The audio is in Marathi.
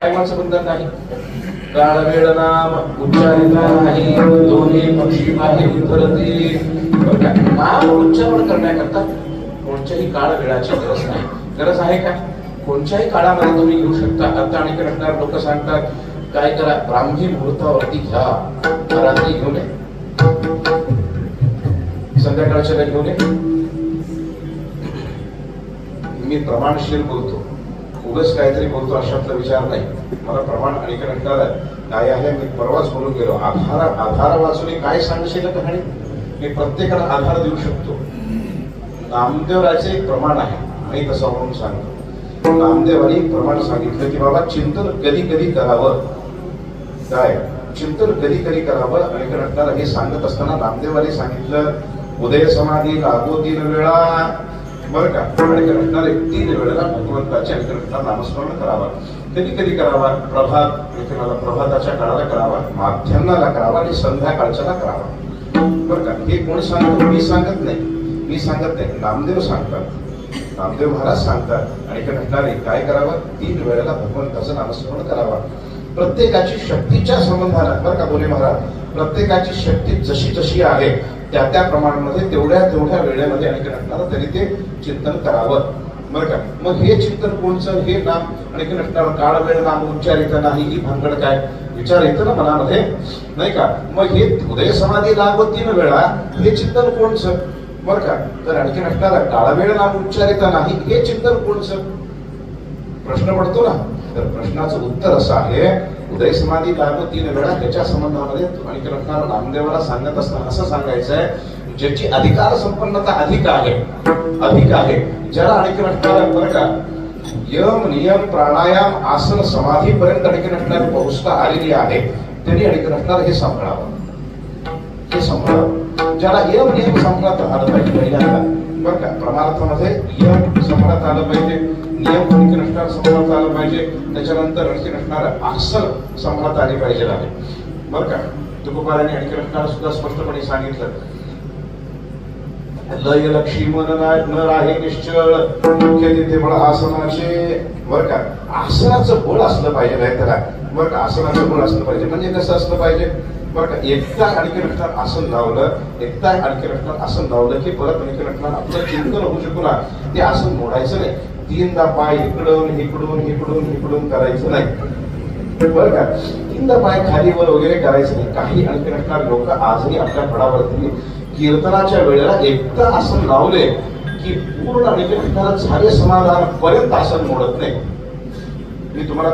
टायमाचं बंधन नाही. काळ वेळ नाम उच्चारिता नाही, दोन्ही पक्षी मागे उतरती. नाम उच्चारण करण्याकरता कोणत्याही काळ वेळाची गरज नाही. गरज आहे का? कोणत्याही काळामध्ये तुम्ही घेऊ शकता. आता आणि करणार लोक सांगतात काय करा, ब्राह्मी मुहूर्तावरती घ्या, रात्री घेऊ नये, संध्याकाळच्या घेऊ नये. मी प्रमाणशील बोलतो, उगाच काहीतरी बोलतो अशातला विचार नाही. मला प्रमाण आणि काय आहे. मी परवाच बोलून गेलो, आधार वाचून काय सांगशील कहाणी. मी प्रत्येकाला आधार देऊ शकतो. नामदेवराचे एक प्रमाण आहे, मी तसं म्हणून सांगतो. नामदेवानी प्रमाण सांगितलं की बाबा चिंतन कधी कधी करावं. काय चिंतन कधी कधी करावं. आणि हे सांगत असताना नामदेवानी सांगितलं उदय समाधी लागो 3 वेळा, बरं का. आणि 3 वेळेला भगवंताचे नामस्मरण करावा. कधी कधी करावा, प्रभाताच्या काळाला करावा, माध्यान्हाला करावा आणि संध्याकाळच्याला करावा. बरं का. हे कोण सांगतो? मी सांगत नाही, नामदेव सांगतात. नामदेव महाराज सांगतात. आणि काय करावं? 3 वेळेला भगवंताचं नामस्मरण करावा. प्रत्येकाची शक्तीच्या संबंधानं, बरं का बोले महाराज, प्रत्येकाची शक्ती जशी जशी आहे त्या प्रमाणामध्ये तेवढ्या वेळेमध्ये आणि त्यांनी ते चिंतन करावं. बरं का. मग हे चिंतन कोणचं? हे नाम आणि काळ वेळ नाम उच्चारित नाही, ही भानगड काय विचार येतं ना मनामध्ये, नाही का. मग हे उदय समाधी लागवं 3 वेळा, हे चिंतन कोणचं? बरं का. तर आणखी काळ वेळ नाम उच्चारित नाही, हे चिंतन कोणचं? प्रश्न पडतो ना. तर प्रश्नाचं उत्तर असं आहे, उदय समाधी लागवं 3 वेळा, त्याच्या संबंधामध्ये आणि नामदेवाला सांगत असताना असं सांगायचं आहे, ज्याची अधिकार संपन्नता अधिक आहे, ज्याला आणि बरं का यम नियम प्राणायाम आसन समाधी पर्यंत आणि पोहोचता आलेली आहे, त्यांनी आणि हे सांभाळावं. ज्याला यम नियम सांभाळता आलं पाहिजे पहिल्यांदा, बरं का. परमार्थामध्ये यम सांभाळता आलं पाहिजे, नियम सांभाळता आलं पाहिजे, त्याच्यानंतर आसन सांभाळता आली पाहिजे आहे, बरं का. तुकोबाराने आणि सुद्धा स्पष्टपणे सांगितलं, लय लक्ष्मी न आहे निश्चळ, मुख्य तिथे बळ आसनाचे. बरं का. आसनाचं बळ असलं पाहिजे नाही त्याला, बरं का. आसनाचं बळ असलं पाहिजे म्हणजे कसं असलं पाहिजे, बरं का. एकदा आणखी आसन लावलं की परत आणखी आपलं चिंतन होऊ शकू ना. ते आसन मोडायचं नाही. 3दा पाय इकडून करायचं नाही, बरं का. 3दा पाय खाली वर वगैरे करायचं नाही. काही आणखी लोक आजही आपल्या फळावरती कीर्तनाच्या वेळेला एकदा आसन लावले की पूर्ण आणि झाले समाधान पर्यंत आसन मोडत नाही. मी तुम्हाला